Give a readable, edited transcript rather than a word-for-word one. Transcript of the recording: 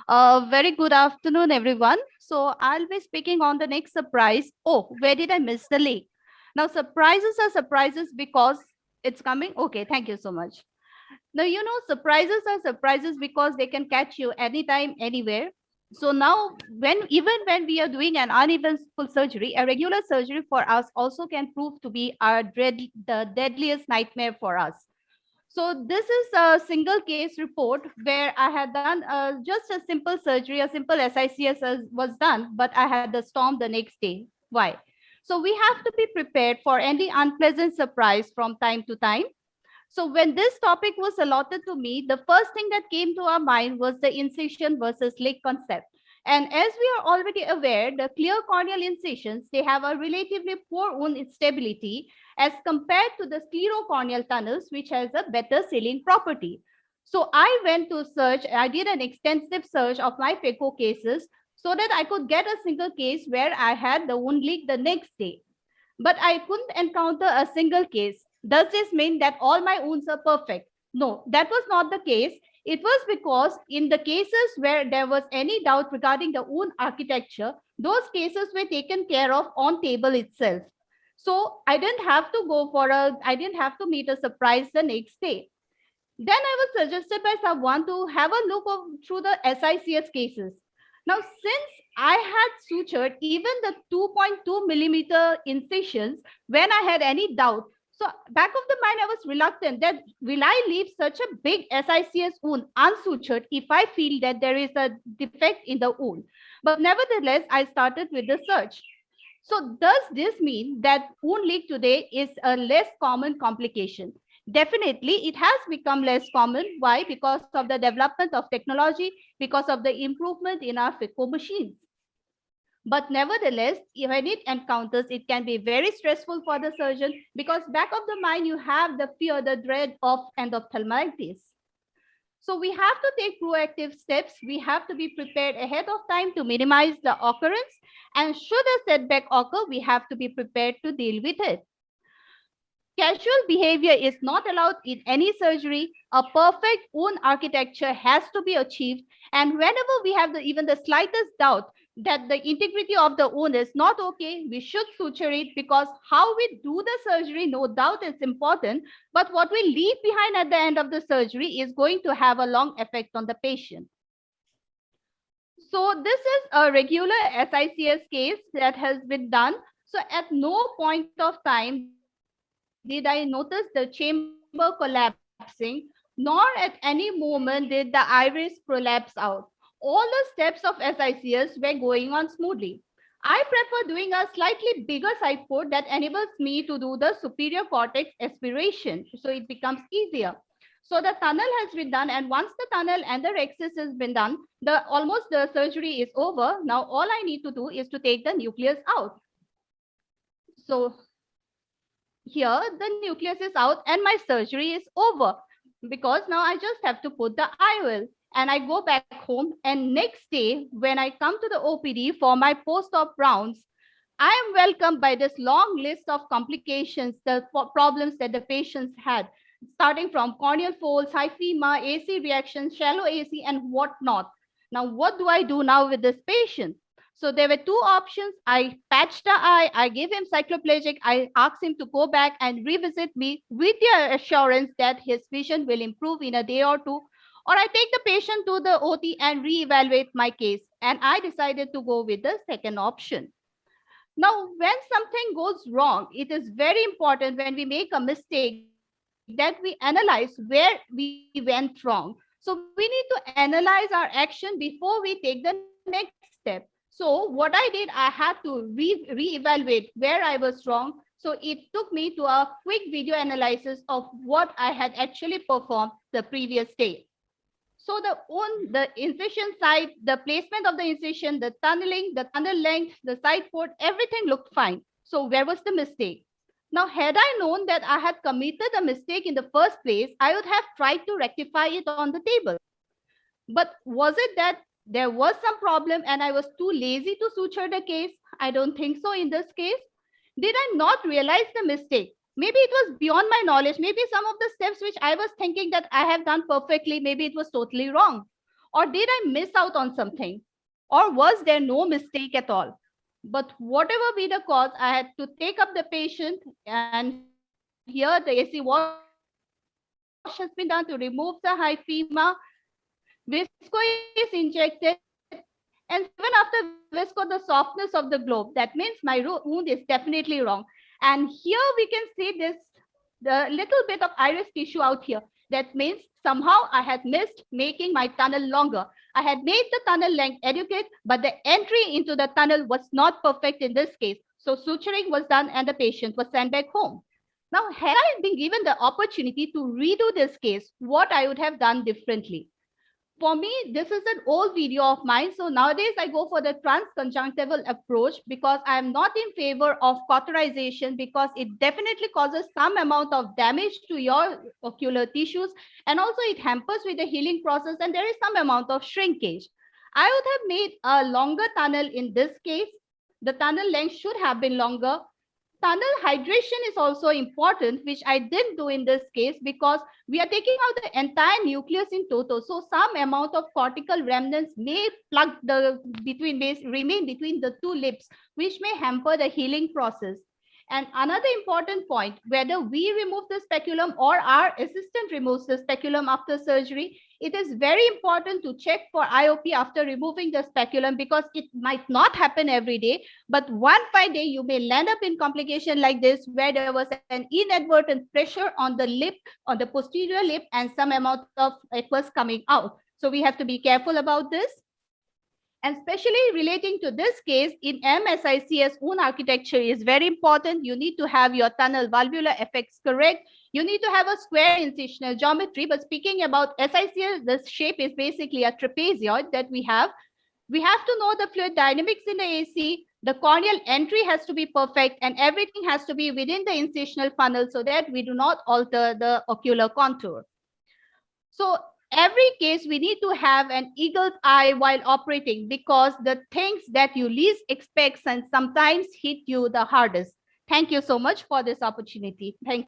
Very good afternoon, everyone. So I'll be speaking on the next surprise. Oh, where did I miss the link? Now, surprises are surprises because it's coming. Okay, thank you so much. Now, surprises are surprises because they can catch you anytime, anywhere. So now, even when we are doing an uneventful surgery, a regular surgery for us also can prove to be the deadliest nightmare for us. So this is a single case report where I had done just a simple surgery, a simple SICS was done, but I had the storm the next day. Why? So we have to be prepared for any unpleasant surprise from time to time. So when this topic was allotted to me, the first thing that came to our mind was the incision versus lake concept. And as we are already aware, the clear corneal incisions, they have a relatively poor wound stability as compared to the sclerocorneal tunnels, which has a better sealing property. So I went to search, I did an extensive search of my FECO cases so that I could get a single case where I had the wound leak the next day, but I couldn't encounter a single case. Does this mean that all my wounds are perfect? No, that was not the case. It was because in the cases where there was any doubt regarding the wound architecture, those cases were taken care of on table itself. So I didn't have to meet a surprise the next day. Then I was suggested by someone to have a look through the SICS cases. Now, since I had sutured even the 2.2 millimeter incisions when I had any doubt, so back of the mind, I was reluctant that will I leave such a big SICS wound unsutured if I feel that there is a defect in the wound. But nevertheless, I started with the search. So does this mean that wound leak today is a less common complication? Definitely, it has become less common. Why? Because of the development of technology, because of the improvement in our FICO machines. But nevertheless, when it encounters, it can be very stressful for the surgeon because back of the mind, you have the fear, the dread of endophthalmitis. So we have to take proactive steps. We have to be prepared ahead of time to minimize the occurrence. And should a setback occur, we have to be prepared to deal with it. Casual behavior is not allowed in any surgery. A perfect wound architecture has to be achieved. And whenever we have even the slightest doubt that the integrity of the wound is not okay, we should suture it because how we do the surgery, no doubt is important. But what we leave behind at the end of the surgery is going to have a long effect on the patient. So this is a regular SICS case that has been done. So at no point of time did I notice the chamber collapsing, nor at any moment did the iris prolapse out. All the steps of SICS were going on smoothly. I prefer doing a slightly bigger side port that enables me to do the superior cortex aspiration, so it becomes easier. So the tunnel has been done, and once the tunnel and the rhexis has been done, the surgery is over. Now all I need to do is to take the nucleus out. So here the nucleus is out and my surgery is over because now I just have to put the IOL and I go back home. And next day, when I come to the OPD for my post-op rounds, I am welcomed by this long list of complications, the problems that the patients had, starting from corneal folds, hyphema, AC reactions, shallow AC, and whatnot. Now, what do I do now with this patient? So there were two options. I patched the eye, I gave him cycloplegic, I asked him to go back and revisit me with the assurance that his vision will improve in a day or two, or I take the patient to the OT and reevaluate my case. And I decided to go with the second option. Now, when something goes wrong, it is very important when we make a mistake that we analyze where we went wrong. So we need to analyze our action before we take the next step. So what I did, I had to reevaluate where I was wrong. So it took me to a quick video analysis of what I had actually performed the previous day. So the incision side, the placement of the incision, the tunneling, the tunnel length, the side port, everything looked fine. So where was the mistake? Now, had I known that I had committed a mistake in the first place, I would have tried to rectify it on the table. But was it that there was some problem and I was too lazy to suture the case? I don't think so in this case. Did I not realize the mistake? Maybe it was beyond my knowledge. Maybe some of the steps which I was thinking that I have done perfectly, maybe it was totally wrong. Or did I miss out on something? Or was there no mistake at all? But whatever be the cause, I had to take up the patient, and here the AC wash has been done to remove the hyphema. Visco is injected, and even after Visco, the softness of the globe. That means my wound is definitely wrong. And here we can see this, the little bit of iris tissue out here. That means somehow I had missed making my tunnel longer. I had made the tunnel length adequate, but the entry into the tunnel was not perfect in this case. So suturing was done and the patient was sent back home. Now, had I been given the opportunity to redo this case, what I would have done differently? For me, this is an old video of mine. So nowadays I go for the transconjunctival approach because I am not in favor of cauterization because it definitely causes some amount of damage to your ocular tissues, and also it hampers with the healing process, and there is some amount of shrinkage. I would have made a longer tunnel in this case. The tunnel length should have been longer. Tunnel hydration is also important, which I didn't do in this case because we are taking out the entire nucleus in toto. So some amount of cortical remnants may plug the remain between the two lips, which may hamper the healing process. And another important point, whether we remove the speculum or our assistant removes the speculum after surgery, it is very important to check for IOP after removing the speculum because it might not happen every day, but one fine day you may land up in complication like this where there was an inadvertent pressure on the lip, on the posterior lip, and some amount of aqueous coming out. So we have to be careful about this. And especially relating to this case, in MSICS, wound architecture is very important. You need to have your tunnel valvular effects correct. You need to have a square incisional geometry. But speaking about SICS, the shape is basically a trapezoid that we have. We have to know the fluid dynamics in the AC. The corneal entry has to be perfect, and everything has to be within the incisional funnel so that we do not alter the ocular contour. So every case we need to have an eagle's eye while operating because the things that you least expect and sometimes hit you the hardest. Thank you so much for this opportunity. Thank you.